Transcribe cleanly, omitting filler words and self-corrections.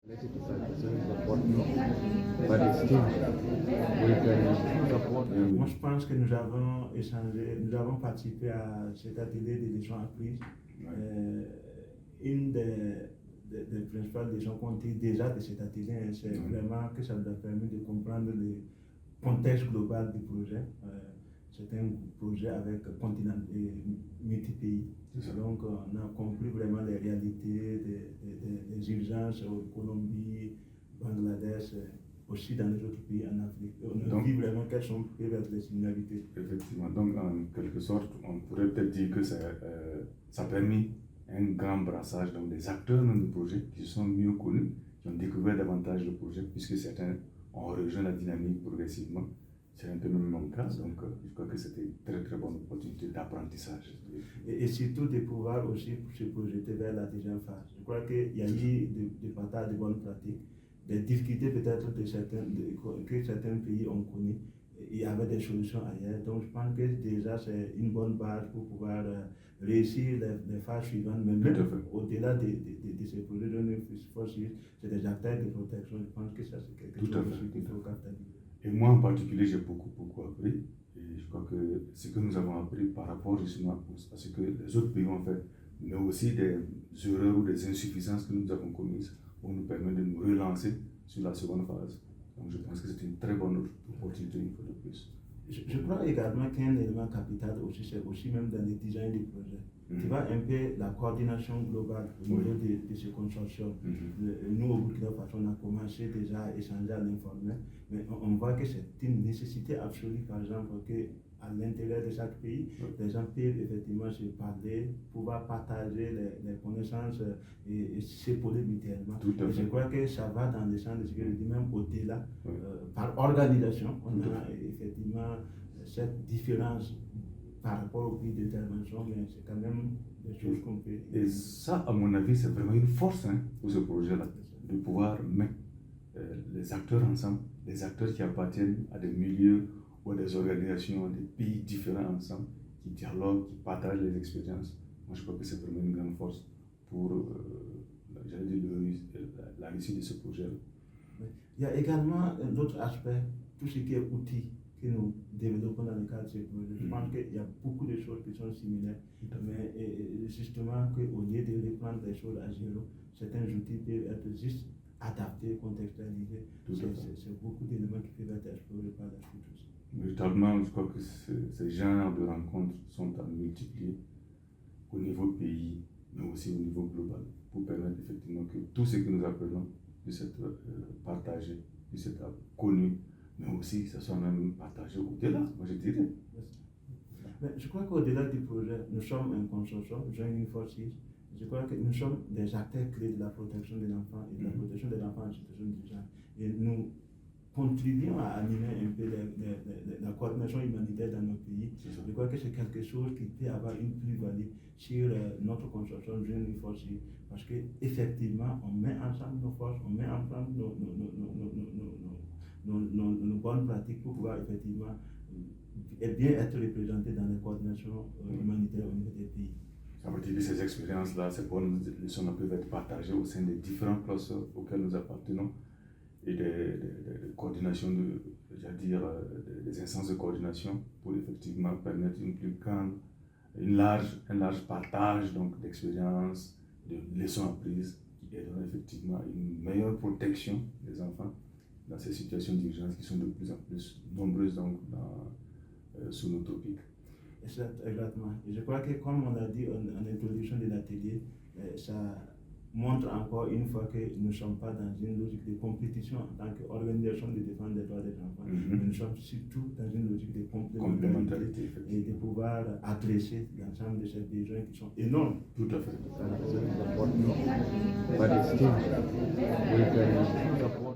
Related to scientific support, no, but still we can support. Moi, je pense que nous avons échangé, nous avons participé à cet atelier de leçons apprises. Une des principales leçons qu'on tire déjà de cet atelier, c'est vraiment que ça nous a permis de comprendre le contexte global du projet. C'est un projet avec continent et multi-pays. Donc, on a compris vraiment les réalités, des urgences au Colombie, Bangladesh, aussi dans les autres pays en Afrique. On a vu vraiment quelles peuvent être les similarités. Effectivement. Donc, en quelque sorte, on pourrait peut-être dire que ça a permis un grand brassage donc, des acteurs du projet qui se sont mieux connus, qui ont découvert davantage le projet, puisque certains ont rejoint la dynamique progressivement. C'est un peu même mon cas, donc je crois que c'était une très très bonne opportunité d'apprentissage. Et surtout de pouvoir aussi se projeter vers la deuxième phase. Je crois qu'il y a eu des partages de bonnes pratiques, des difficultés peut-être que certains pays ont connues. Il y avait des solutions ailleurs, donc je pense que déjà c'est une bonne base pour pouvoir réussir les phases suivantes, mais même au-delà de ces projets de c'est des acteurs de protection. Je pense que ça c'est quelque chose qu'il faut capitaliser. Et moi en particulier, j'ai beaucoup appris. Et je crois que ce que nous avons appris par rapport justement à ce que les autres pays ont fait, mais aussi des erreurs ou des insuffisances que nous avons commises, pour nous permettre de nous relancer sur la seconde phase. Donc je pense que c'est une très bonne opportunité une fois de plus. Je crois également qu'un élément capital aussi, c'est aussi même dans le design du projet. Tu vois un peu la coordination globale au niveau de ce consortium. Nous, au Burkina Faso, on a commencé déjà à échanger à l'informel, mais on voit que c'est une nécessité absolue, par exemple, qu'à l'intérieur de chaque pays, les gens peuvent effectivement se parler, pouvoir partager les connaissances et s'épauler mutuellement. Et je crois que ça va dans le sens de ce que je dis, même au-delà, par organisation, on a effectivement cette différence par rapport au pays d'intervention, mais c'est quand même des choses qu'on peut... Et ça, à mon avis, c'est vraiment une force pour ce projet-là, de pouvoir mettre les acteurs ensemble, les acteurs qui appartiennent à des milieux ou à des organisations, des pays différents ensemble, qui dialoguent, qui partagent les expériences. Moi, je crois que c'est vraiment une grande force pour la réussite de ce projet-là. Il y a également d'autres aspects, tout ce qui est outils que nous développons dans le cadre de ce projet. Je pense qu'il y a beaucoup de choses qui sont similaires, mais justement qu'au lieu de reprendre les choses à zéro, certains outils peuvent être juste adaptés, contextualisés. C'est beaucoup d'éléments qui peuvent être explorés par la suite aussi. Véritablement, je crois que ces genres de rencontres sont à multiplier au niveau pays, mais aussi au niveau global, pour permettre effectivement que tout ce que nous apprenons puisse être partagé, puisse être connu, mais aussi que ça soit même partagé au-delà, moi je dirais. Mais je crois qu'au-delà du projet, nous sommes un consortium, Joining Forces. Je crois que nous sommes des acteurs clés de la protection de l'enfant et de la protection de l'enfant en situation d'urgence. Et nous contribuons à animer un peu la coordination humanitaire dans nos pays. Je crois que c'est quelque chose qui peut avoir une plus-value sur notre consortium Joining Forces, parce qu'effectivement, on met ensemble nos forces, on met ensemble nos bonnes pratiques pour pouvoir effectivement bien être représentés dans les coordinations humanitaires au niveau des pays. Ça veut dire que ces expériences-là, ces bonnes leçons peuvent être partagées au sein des différents clusters auxquels nous appartenons et des coordinations, des instances de coordination pour effectivement permettre un large partage d'expériences, de leçons apprises qui aideront effectivement à une meilleure protection des enfants dans ces situations d'urgence qui sont de plus en plus nombreuses sous nos tropiques. Exactement. Et je crois que, comme on l'a dit en introduction de l'atelier, ça montre encore une fois que nous ne sommes pas dans une logique de compétition en tant qu'organisation de défense des droits des enfants, mais nous sommes surtout dans une logique de complémentarité et de pouvoir adresser l'ensemble de ces besoins qui sont énormes. Tout à fait. But still we can support.